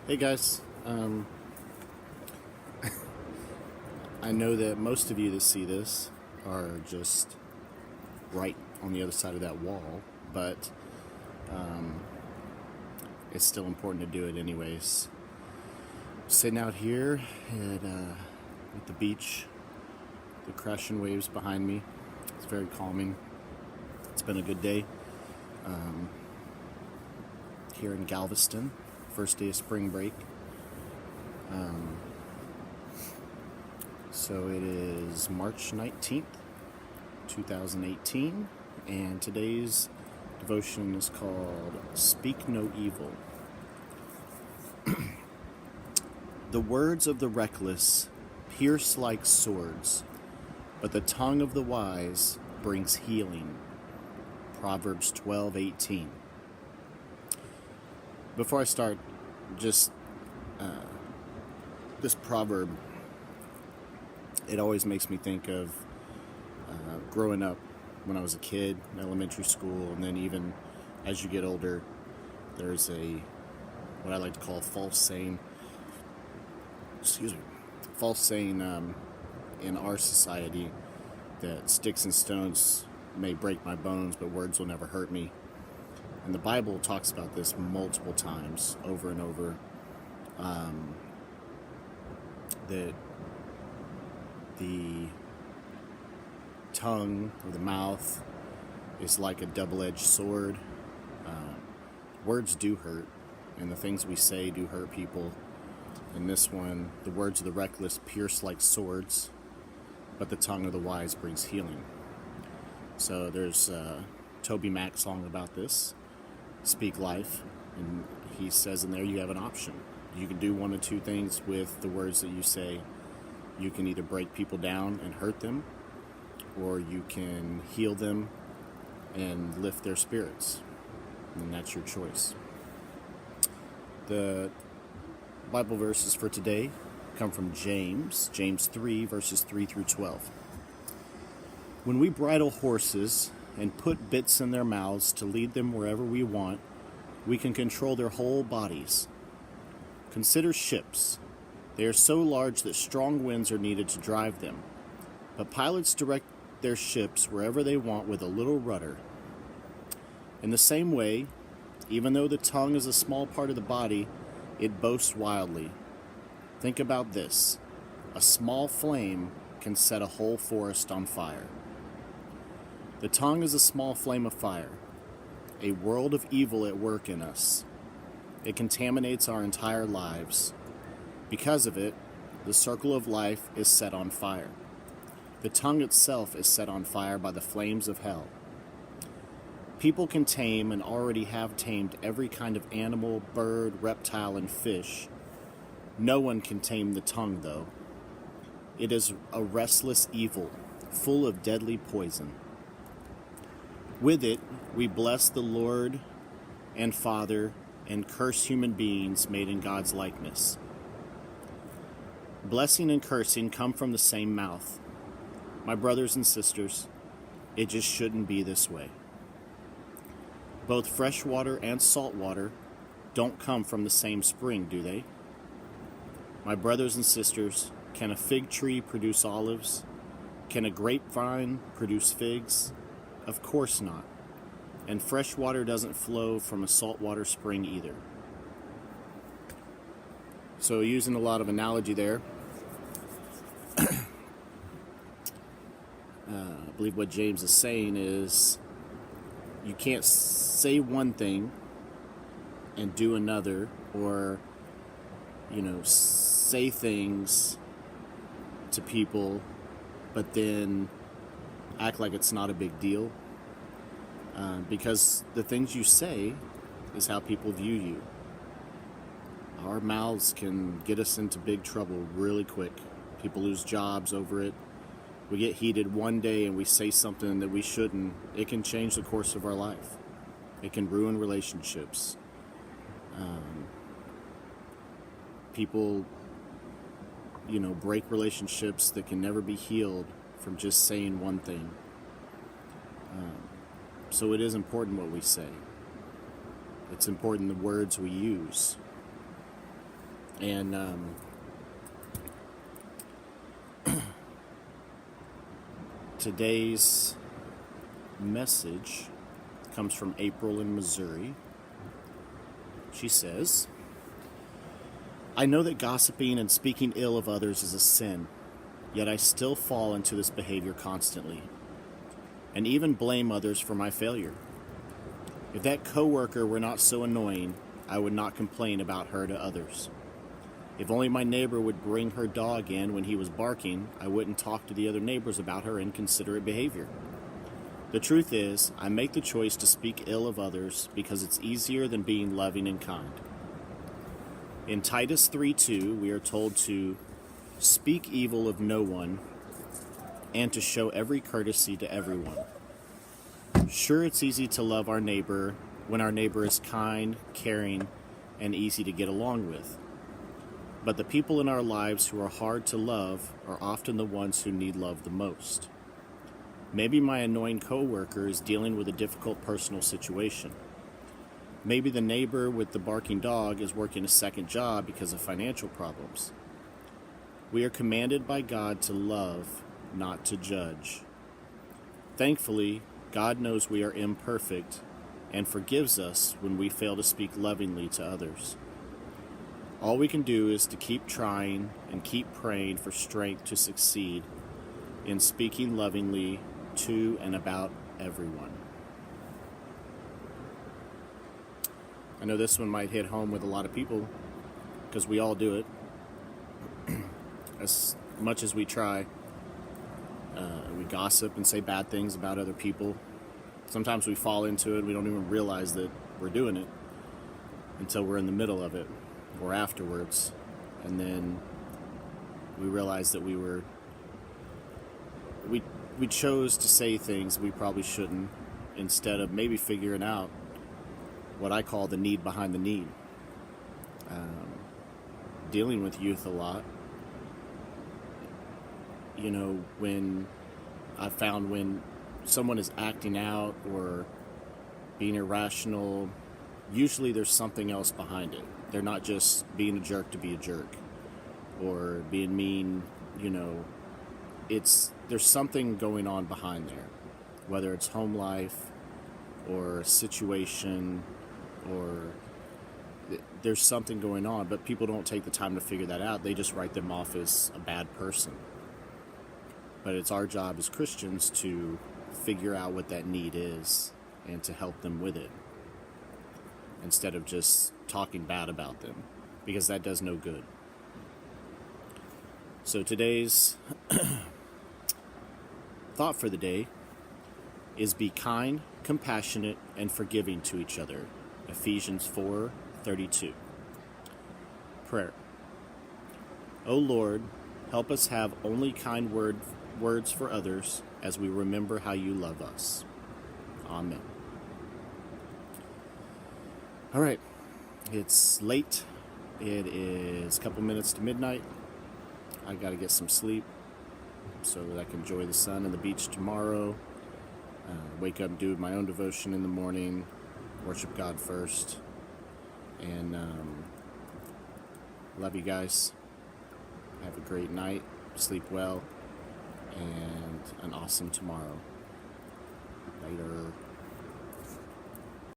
Hey guys, I know that most of you that see this are just right on the other side of that wall, but it's still important to do it anyways. Sitting out here at the beach, the crashing waves behind me, it's very calming. It's been a good day here in Galveston, first day of spring break. So it is March 19th, 2018, and today's devotion is called Speak No Evil. The words of the reckless pierce like swords, but the tongue of the wise brings healing. Proverbs 12:18. Before I start, just this proverb, it always makes me think of growing up when I was a kid in elementary school, and then even as you get older, there's what I like to call a false saying. False saying in our society that sticks and stones may break my bones, but words will never hurt me. And the Bible talks about this multiple times, over and over, that the tongue or the mouth is like a double-edged sword. Words do hurt, and the things we say do hurt people. In this one, the words of the reckless pierce like swords, but the tongue of the wise brings healing. So there's a Toby Mac song about this, Speak Life, and he says in there you have an option. You can do one of two things with the words that you say. You can either break people down and hurt them, or you can heal them and lift their spirits, and that's your choice. The Bible verses for today come from James 3, verses 3 through 12. When we bridle horses and put bits in their mouths to lead them wherever we want, we can control their whole bodies. Consider ships. They are so large that strong winds are needed to drive them, but pilots direct their ships wherever they want with a little rudder. In the same way, even though the tongue is a small part of the body, it boasts wildly. Think about this. A small flame can set a whole forest on fire. The tongue is a small flame of fire, a world of evil at work in us. It contaminates our entire lives. Because of it, the circle of life is set on fire. The tongue itself is set on fire by the flames of hell. People can tame and already have tamed every kind of animal, bird, reptile, and fish. No one can tame the tongue, though. It is a restless evil, full of deadly poison. With it, we bless the Lord and Father and curse human beings made in God's likeness. Blessing and cursing come from the same mouth. My brothers and sisters, it just shouldn't be this way. Both fresh water and salt water don't come from the same spring, do they? My brothers and sisters, can a fig tree produce olives? Can a grapevine produce figs? Of course not. And fresh water doesn't flow from a saltwater spring either. So using a lot of analogy there, I believe what James is saying is you can't say one thing and do another, or say things to people but then act like it's not a big deal, because the things you say is how people view you. Our mouths can get us into big trouble really quick. People lose jobs over it. We get heated one day and we say something that we shouldn't. It can change the course of our life. It can ruin relationships. People, break relationships that can never be healed from just saying one thing. So it is important what we say. It's important the words we use. And today's message comes from April in Missouri. She says, I know that gossiping and speaking ill of others is a sin, yet I still fall into this behavior constantly, and even blame others for my failure. If that coworker were not so annoying, I would not complain about her to others. If only my neighbor would bring her dog in when he was barking, I wouldn't talk to the other neighbors about her inconsiderate behavior. The truth is, I make the choice to speak ill of others because it's easier than being loving and kind. In Titus 3:2, we are told to speak evil of no one and to show every courtesy to everyone. Sure, it's easy to love our neighbor when our neighbor is kind, caring, and easy to get along with. But the people in our lives who are hard to love are often the ones who need love the most. Maybe my annoying coworker is dealing with a difficult personal situation. Maybe the neighbor with the barking dog is working a second job because of financial problems. We are commanded by God to love, not to judge. Thankfully, God knows we are imperfect and forgives us when we fail to speak lovingly to others. All we can do is to keep trying and keep praying for strength to succeed in speaking lovingly to and about everyone. I know this one might hit home with a lot of people because we all do it. As much as we try, we gossip and say bad things about other people. Sometimes we fall into it. We don't even realize that we're doing it until we're in the middle of it or afterwards. And then we realize that we chose to say things we probably shouldn't, instead of maybe figuring out what I call the need behind the need. Dealing with youth a lot, when I found when someone is acting out or being irrational, usually there's something else behind it. They're not just being a jerk to be a jerk or being mean, there's something going on behind there, whether it's home life or a situation, or there's something going on, but people don't take the time to figure that out. They just write them off as a bad person. But it's our job as Christians to figure out what that need is and to help them with it, instead of just talking bad about them, because that does no good. So today's thought for the day is be kind, compassionate, and forgiving to each other. Ephesians 4:32. Prayer. O Lord, help us have only kind words for others as we remember how you love us. Amen. All right, it's late. It is a couple minutes to midnight. I got to get some sleep so that I can enjoy the sun and the beach tomorrow. Wake up and do my own devotion in the morning. Worship God first. And love you guys. Have a great night. Sleep well. And an awesome tomorrow. Later.